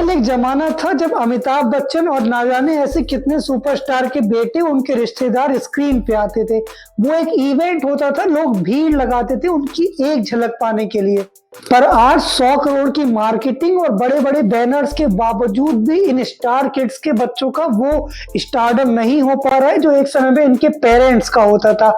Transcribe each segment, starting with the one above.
दरअसल एक जमाना था जब अमिताभ बच्चन और ना जाने ऐसे कितने सुपरस्टार के बेटे उनके रिश्तेदार स्क्रीन पे आते थे। वो एक इवेंट होता था, लोग भीड़ लगाते थे उनकी एक झलक पाने के लिए। पर आज 100 करोड़ की मार्केटिंग और बड़े बड़े बैनर्स के बावजूद भी इन स्टार किड्स के बच्चों का वो स्टारडम नहीं हो पा रहा है जो एक समय में इनके पेरेंट्स का होता था।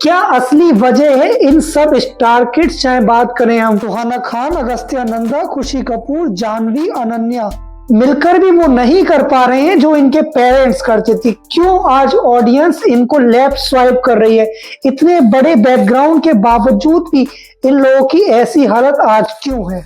क्या असली वजह है इन सब स्टार किड्स, चाहे बात करें हम सुहाना खान, अगस्त्य नंदा, खुशी कपूर, जानवी, अनन्या, मिलकर भी वो नहीं कर पा रहे हैं जो इनके पेरेंट्स करते थे। क्यों आज ऑडियंस इनको लेफ्ट स्वाइप कर रही है? इतने बड़े बैकग्राउंड के बावजूद भी इन लोगों की ऐसी हालत आज क्यों है?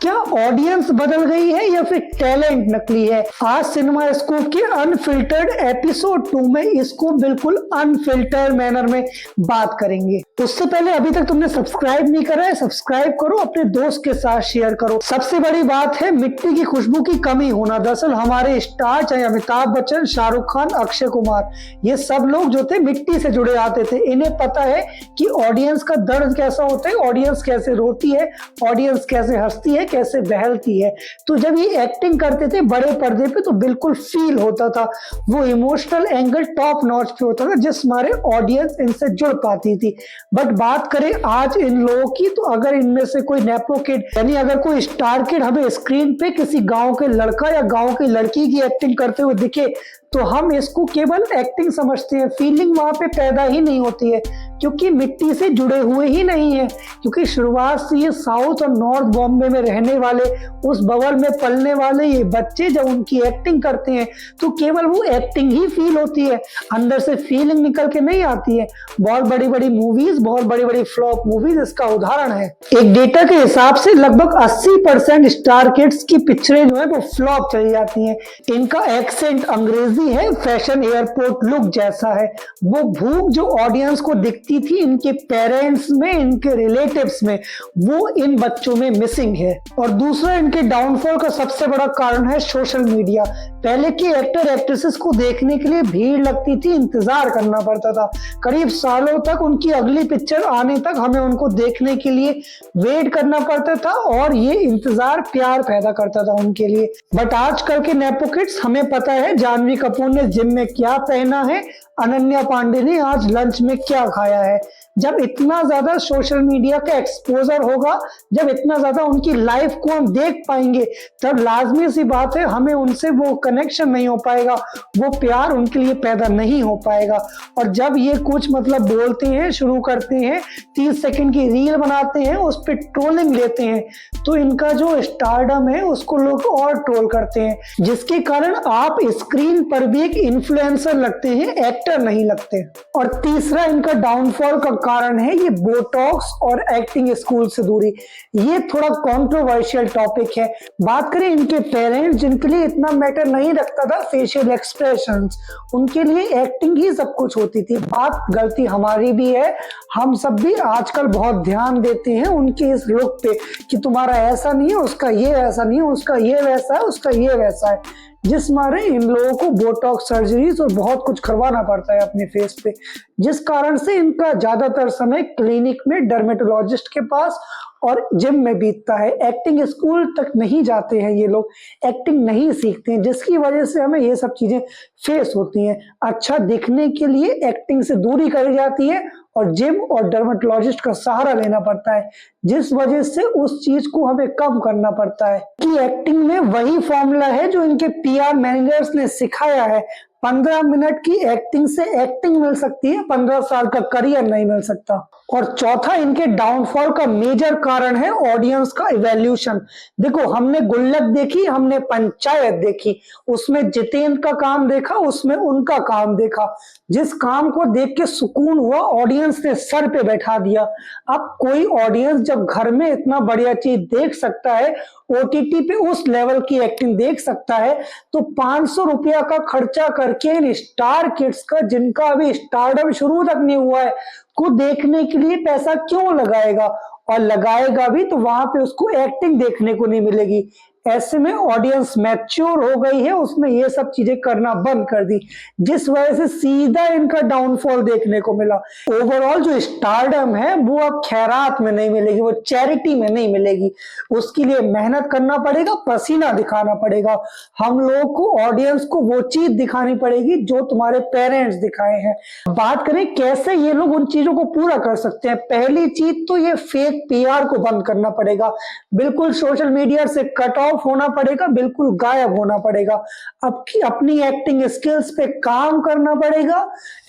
क्या ऑडियंस बदल गई है या फिर टैलेंट नकली है? आज सिनेमा स्कूप के अनफिल्टर्ड एपिसोड 2 में इसको बिल्कुल अनफिल्टर्ड मैनर में बात करेंगे। उससे पहले अभी तक तुमने सब्सक्राइब नहीं करा है, सब्सक्राइब करो, अपने दोस्त के साथ शेयर करो। सबसे बड़ी बात है मिट्टी की खुशबू की कमी होना। दरअसल हमारे स्टार, चाहे अमिताभ बच्चन, शाहरुख खान, अक्षय कुमार, ये सब लोग जो थे मिट्टी से जुड़े आते थे। इन्हें पता है कि ऑडियंस का दर्द कैसा होता है, ऑडियंस कैसे रोती है, ऑडियंस कैसे हंसती है, कैसे बहलती है। तो जब ये एक्टिंग करते थे बड़े पर्दे पे तो बिल्कुल फील होता था, वो इमोशनल एंगल टॉप नॉच पे होता था जिस हमारे ऑडियंस इनसे जुड़ पाती थी। बट बात करें आज इन लोगों की, तो अगर इनमें से कोई नेपो किड, यानी अगर कोई स्टार किड हमें स्क्रीन पे किसी गांव के लड़का या गांव की लड़की की एक्टिंग करते हुए दिखे तो हम इसको केवल एक्टिंग समझते हैं, फीलिंग वहां पे पैदा ही नहीं होती है क्योंकि मिट्टी से जुड़े हुए ही नहीं है। क्योंकि शुरुआत से ये साउथ और नॉर्थ बॉम्बे में रहने वाले, उस बबल में पलने वाले ये बच्चे जब उनकी एक्टिंग करते हैं तो केवल वो एक्टिंग ही फील होती है, अंदर से फीलिंग निकल के नहीं आती है। बहुत बड़ी बड़ी मूवीज, बहुत बड़ी बड़ी फ्लॉप मूवीज इसका उदाहरण है। एक डेटा के हिसाब से लगभग 80% स्टार किड्स की पिक्चरें जो है वो फ्लॉप चली जाती हैं। इनका एक्सेंट अंग्रेजी है, फैशन एयरपोर्ट लुक जैसा है। वो भूख जो ऑडियंस को दिखती थी इनके पेरेंट्स में, इनके रिलेटिव्स में, वो इन बच्चों में मिसिंग है। और दूसरा इनके डाउनफॉल का सबसे बड़ा कारण है सोशल मीडिया। पहले के एक्टर एक्ट्रेसेस को देखने के लिए भीड़ लगती थी, इंतजार करना पड़ता था, करीब सालों तक उनकी अगली पिक्चर आने तक हमें उनको देखने के लिए वेट करना पड़ता था और ये इंतजार प्यार पैदा करता था उनके लिए। बट आजकल के नेपो किड्स, हमें पता है जानवी कपूर ने जिम में क्या पहना है, अनन्या पांडे ने आज लंच में क्या खाया है। जब इतना ज्यादा सोशल मीडिया का एक्सपोजर होगा, जब इतना ज्यादा उनकी लाइफ को हम देख पाएंगे, तब लाजमी सी बात है हमें उनसे वो कनेक्शन नहीं हो पाएगा, वो प्यार उनके लिए पैदा नहीं हो पाएगा। और जब ये कुछ मतलब बोलते हैं, शुरू करते हैं, 30 सेकंड की रील बनाते हैं, उस पर ट्रोलिंग लेते हैं, तो इनका जो स्टारडम है उसको लोग और ट्रोल करते हैं, जिसके कारण आप स्क्रीन पर भी एक इन्फ्लुएंसर लगते हैं, एक्टर नहीं लगते। और तीसरा इनका डाउनफॉल का कारण है ये बोटॉक्स और एक्टिंग स्कूल से दूरी। ये थोड़ा कंट्रोवर्शियल टॉपिक है। बात करें इनके पेरेंट्स, जिनके लिए इतना मैटर नहीं रखता था फेशियल एक्सप्रेशंस, उनके लिए एक्टिंग ही सब कुछ होती थी। बात गलती हमारी भी है, हम सब भी आजकल बहुत ध्यान देते हैं उनके इस लुक पे कि तुम्हारा ऐसा नहीं है, उसका ये ऐसा नहीं है, उसका ये वैसा है, उसका ये वैसा है, जिस मारे इन लोगों को बोटॉक्स सर्जरीज और बहुत कुछ करवाना पड़ता है अपने फेस पे, जिस कारण से इनका ज्यादातर समय क्लिनिक में, डर्मेटोलॉजिस्ट के पास और जिम में बीतता है। एक्टिंग स्कूल तक नहीं जाते हैं ये लोग, एक्टिंग नहीं सीखते हैं, जिसकी वजह से हमें ये सब चीजें फेस होती हैं। अच्छा दिखने के लिए एक्टिंग से दूरी करी जाती है और जिम और डर्मेटोलॉजिस्ट का सहारा लेना पड़ता है, जिस वजह से उस चीज को हमें कम करना पड़ता है। कि एक्टिंग में वही फॉर्मूला है जो इनके पीआर मैनेजर्स ने सिखाया है। 15 मिनट की एक्टिंग से एक्टिंग मिल सकती है, 15 साल का करियर नहीं मिल सकता। और चौथा इनके डाउनफॉल का मेजर कारण है ऑडियंस का इवैल्यूएशन। देखो, हमने गुल्लक देखी, हमने पंचायत देखी, उसमें जितेंद्र का काम देखा, उसमें उनका काम देखा। जिस काम को देख के सुकून हुआ ऑडियंस ने सर पे बैठा दिया। अब कोई ऑडियंस जब घर में इतना बढ़िया चीज देख सकता है, ओटीटी पे उस लेवल की एक्टिंग देख सकता है, तो 500 रुपया का खर्चा करके इन स्टार किड्स का, जिनका अभी स्टारडम शुरू तक नहीं हुआ है, को देखने के लिए पैसा क्यों लगाएगा? और लगाएगा भी तो वहां पे उसको एक्टिंग देखने को नहीं मिलेगी। ऐसे में ऑडियंस मैच्योर हो गई है, उसने ये सब चीजें करना बंद कर दी, जिस वजह से सीधा इनका डाउनफॉल देखने को मिला। ओवरऑल जो स्टारडम है वो अब खैरात में नहीं मिलेगी, वो चैरिटी में नहीं मिलेगी। उसके लिए मेहनत करना पड़ेगा, पसीना दिखाना पड़ेगा। हम लोग को, ऑडियंस को वो चीज दिखानी पड़ेगी जो तुम्हारे पेरेंट्स दिखाए हैं। बात करें कैसे ये लोग उन चीजों को पूरा कर सकते हैं। पहली चीज तो ये फेक पीआर को बंद करना पड़ेगा, बिल्कुल सोशल मीडिया से कट ऑफ होना पड़ेगा, बिल्कुल गायब होना पड़ेगा। अब अपनी एक्टिंग स्किल्स पे काम करना पड़ेगा,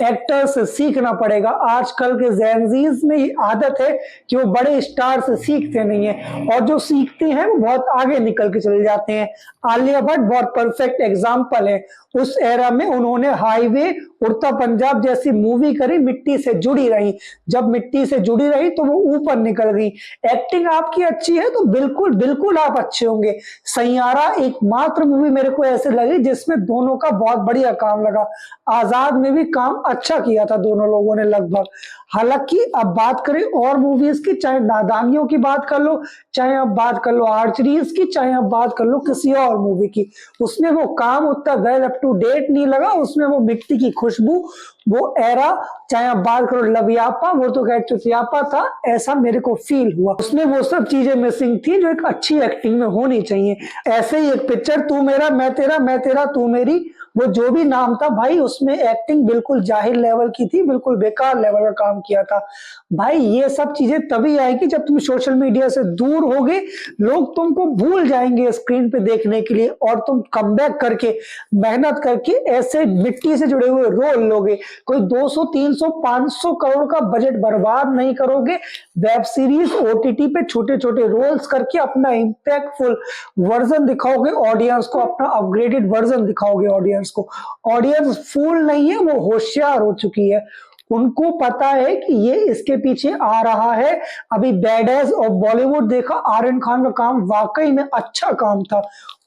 एक्टर से सीखना पड़ेगा। आजकल के जेनजीज में ये आदत है कि वो बड़े स्टार से सीखते नहीं है, और जो सीखते हैं वो बहुत आगे निकल के चले जाते हैं। आलिया भट्ट बहुत परफेक्ट एग्जाम्पल है। उस एरा में उन्होंने हाईवे, उड़ता पंजाब जैसी मूवी करी, मिट्टी से जुड़ी रही। जब मिट्टी से जुड़ी रही तो वो ऊपर निकल गई। एक्टिंग आपकी अच्छी है तो बिल्कुल बिल्कुल आप अच्छे होंगे। सैयारा एकमात्र मूवी मेरे को ऐसे लगी जिसमें दोनों का बहुत बढ़िया काम लगा। आजाद में भी काम अच्छा किया था दोनों लोगों ने लगभग। हालांकि अब बात करें और मूवीज की, चाहे नादानियों की बात कर लो, चाहे आप बात कर लो आर्चरीज की, चाहे आप बात कर लो किसी और मूवी की, उसमें वो काम उतना वेल अप टू डेट नहीं लगा। उसमें वो मिट्टी की खुशबू, वो एरा, चाहे आप बात करो लवियापा, वो तो खैर चुतियापा था, ऐसा मेरे को फील हुआ। उसमें वो सब चीजें मिसिंग थी जो एक अच्छी एक्टिंग में होनी चाहिए। ऐसे ही एक पिक्चर तू मेरा मैं तेरा, मैं तेरा तू मेरी, वो जो भी नाम था भाई, उसमें एक्टिंग बिल्कुल जाहिर लेवल की थी, बिल्कुल बेकार लेवल का काम किया था। भाई ये सब चीजें तभी आएगी जब तुम सोशल मीडिया से दूर होगे, लोग तुमको भूल जाएंगे स्क्रीन पे देखने के लिए, और तुम कमबैक करके मेहनत करके ऐसे मिट्टी से जुड़े हुए रोल लोगे। कोई 200, 300, 500 करोड़ का बजट बर्बाद नहीं करोगे। वेब सीरीज, ओटीटी पे छोटे छोटे रोल्स करके अपना इंपैक्टफुल वर्जन दिखाओगे ऑडियंस को, अपना अपग्रेडेड वर्जन दिखाओगे ऑडियंस को। ऑडियंस फूल नहीं है, वो होशियार हो चुकी है। उनको पता है कि ये इसके पीछे आ रहा है। अभी बैडएज और बॉलीवुड देखा, आर्यन खान का काम वाकई में अच्छा काम था।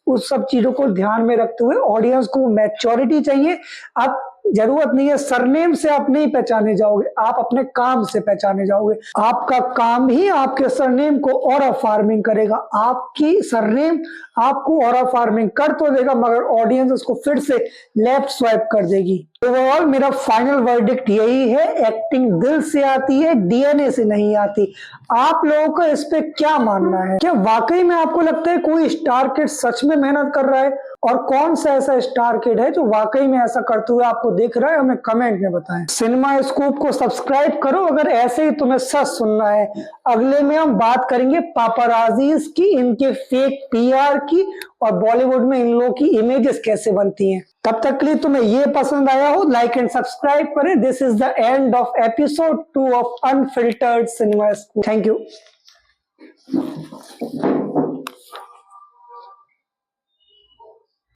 उस सब चीजों को ध्यान में रखते हुए ऑडियंस को मैच्योरिटी चाहिए। अब जरूरत नहीं है सरनेम से आप नहीं पहचाने जाओगे, आप अपने काम से पहचाने जाओगे। आपका काम ही आपके सरनेम को ऑरा फार्मिंग करेगा। आपकी सरनेम आपको ऑरा फार्मिंग कर तो देगा, मगर ऑडियंस उसको फिर से लेफ्ट स्वाइप कर देगी। ओवरऑल मेरा फाइनल वर्डिक्ट यही है, एक्टिंग दिल से आती है, डीएनए से नहीं आती। आप लोगों का इस पे क्या मानना है? क्या वाकई में आपको लगता है कोई स्टार किड सच में मेहनत कर रहा है? और कौन सा ऐसा स्टार किड है जो वाकई में ऐसा करते हुए आपको देख रहा है? हमें कमेंट में बताएं। सिनेमा स्कूप को सब्सक्राइब करो अगर ऐसे ही तुम्हें सच सुनना है। अगले में हम बात करेंगे पापराजीज की, इनके फेक पीआर की, और बॉलीवुड में इन लोगों की इमेजेस कैसे बनती हैं। तब तक के लिए तुम्हें ये पसंद आया हो, लाइक एंड सब्सक्राइब करें। This is the end of episode 2 of unfiltered cinema scoop. Thank you.